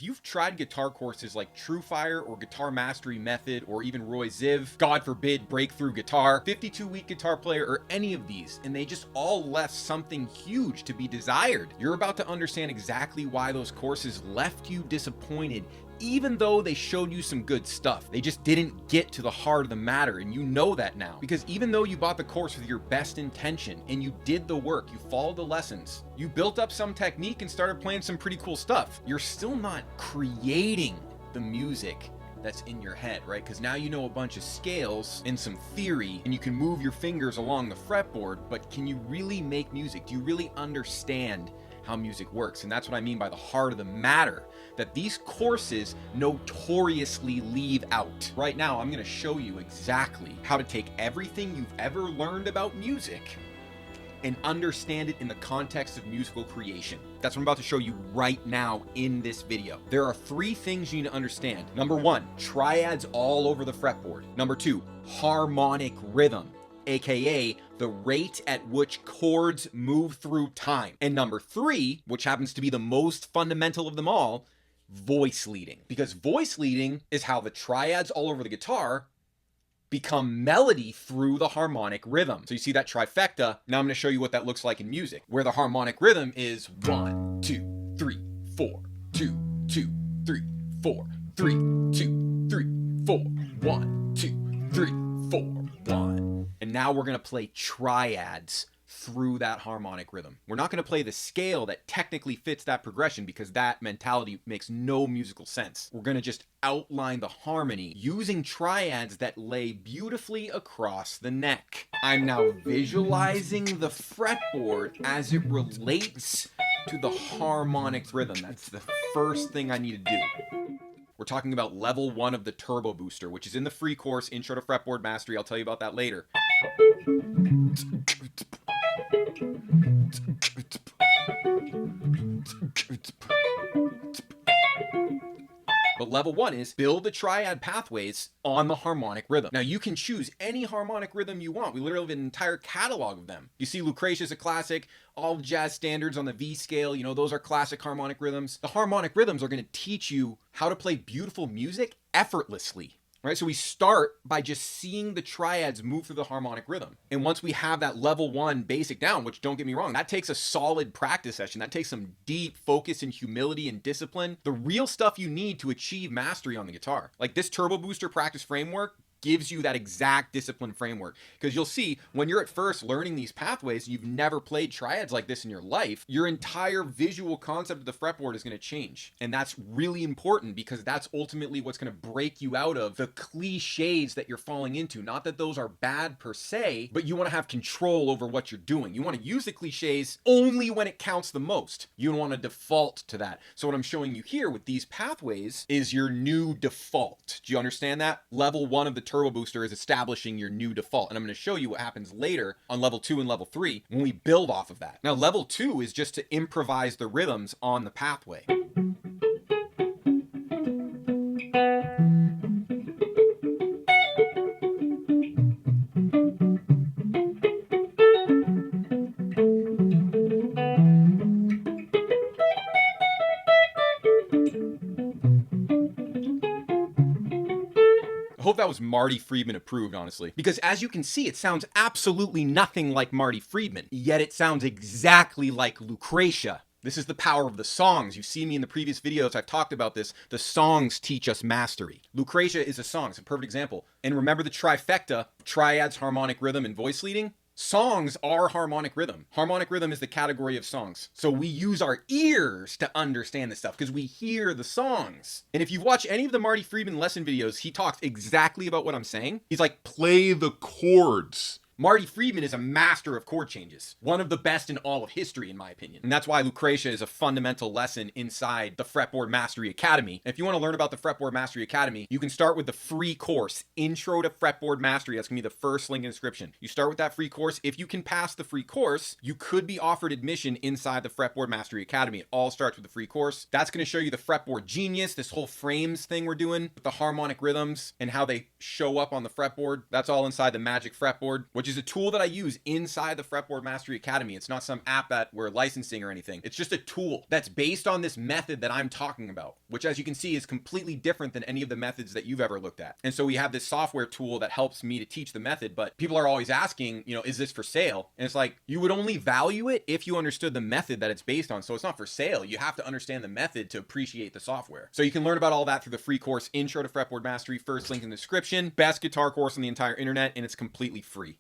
If you've tried guitar courses like TrueFire or Guitar Mastery Method or even Roy Ziv, God forbid Breakthrough Guitar, 52-week guitar player, or any of these, and they just all left something huge to be desired, you're about to understand exactly why those courses left you disappointed. Even though they showed you some good stuff, they just didn't get to the heart of the matter, and you know that now. Because even though you bought the course with your best intention, and you did the work, you followed the lessons, you built up some technique and started playing some pretty cool stuff, you're still not creating the music that's in your head, right? Because now you know a bunch of scales and some theory, and you can move your fingers along the fretboard, but can you really make music? Do you really understand how music works? And that's what I mean by the heart of the matter that these courses notoriously leave out. Right now, I'm going to show you exactly how to take everything you've ever learned about music and understand it in the context of musical creation. That's what I'm about to show you right now in this video. There are 3 things you need to understand. Number 1, triads all over the fretboard. Number 2, harmonic rhythm, aka the rate at which chords move through time. And number 3, which happens to be the most fundamental of them all, voice leading. Because voice leading is how the triads all over the guitar become melody through the harmonic rhythm. So you see that trifecta. Now I'm going to show you what that looks like in music, where the harmonic rhythm is 1, 2, 3, 4, 2, 2, 3, 4, 3, 2, 3, 4, 1, 2, 3, 4, 1. And now we're going to play triads through that harmonic rhythm. We're not going to play the scale that technically fits that progression because that mentality makes no musical sense. We're going to just outline the harmony using triads that lay beautifully across the neck. I'm now visualizing the fretboard as it relates to the harmonic rhythm. That's the first thing I need to do. We're talking about level 1 of the Turbo Booster, which is in the free course, Intro to Fretboard Mastery. I'll tell you about that later. But level 1 is build the triad pathways on the harmonic rhythm. Now you can choose any harmonic rhythm you want. We literally have an entire catalog of them. You see Lucretia is a classic, all jazz standards on the V scale, you know, those are classic harmonic rhythms. The harmonic rhythms are going to teach you how to play beautiful music effortlessly. Right, so we start by just seeing the triads move through the harmonic rhythm. And once we have that level 1 basic down, which don't get me wrong, that takes a solid practice session. That takes some deep focus and humility and discipline. The real stuff you need to achieve mastery on the guitar. Like this Turbo Booster practice framework gives you that exact discipline framework. Because you'll see when you're at first learning these pathways, you've never played triads like this in your life, your entire visual concept of the fretboard is going to change. And that's really important because that's ultimately what's going to break you out of the cliches that you're falling into. Not that those are bad per se, but you want to have control over what you're doing. You want to use the cliches only when it counts the most. You don't want to default to that. So what I'm showing you here with these pathways is your new default. Do you understand that? Level 1 of the Turbo Booster is establishing your new default. And I'm going to show you what happens later on level 2 and level 3 when we build off of that. Now, level 2 is just to improvise the rhythms on the pathway. I hope that was Marty Friedman approved, honestly. Because as you can see, it sounds absolutely nothing like Marty Friedman, yet it sounds exactly like Lucretia. This is the power of the songs. You've seen me in the previous videos, I've talked about this. The songs teach us mastery. Lucretia is a song, it's a perfect example. And remember the trifecta, triads, harmonic rhythm, and voice leading? Songs are harmonic rhythm. Harmonic rhythm is the category of songs. So we use our ears to understand this stuff because we hear the songs. And if you watch any of the Marty Friedman lesson videos, he talks exactly about what I'm saying. He's like, play the chords. Marty Friedman is a master of chord changes, one of the best in all of history, in my opinion. And that's why Lucretia is a fundamental lesson inside the Fretboard Mastery Academy. And if you want to learn about the Fretboard Mastery Academy, you can start with the free course, Intro to Fretboard Mastery. That's going to be the first link in the description. You start with that free course. If you can pass the free course, you could be offered admission inside the Fretboard Mastery Academy. It all starts with the free course. That's going to show you the Fretboard Genius, this whole frames thing we're doing with the harmonic rhythms and how they show up on the fretboard. That's all inside the Magic Fretboard, which is is a tool that I use inside the Fretboard Mastery Academy. It's not some app that we're licensing or anything. It's just a tool that's based on this method that I'm talking about, which, as you can see, is completely different than any of the methods that you've ever looked at. And so we have this software tool that helps me to teach the method, but people are always asking, you know, is this for sale? And it's like, you would only value it if you understood the method that it's based on. So it's not for sale. You have to understand the method to appreciate the software. So you can learn about all that through the free course Intro to Fretboard Mastery. First link in the description. Best guitar course on the entire internet, and it's completely free.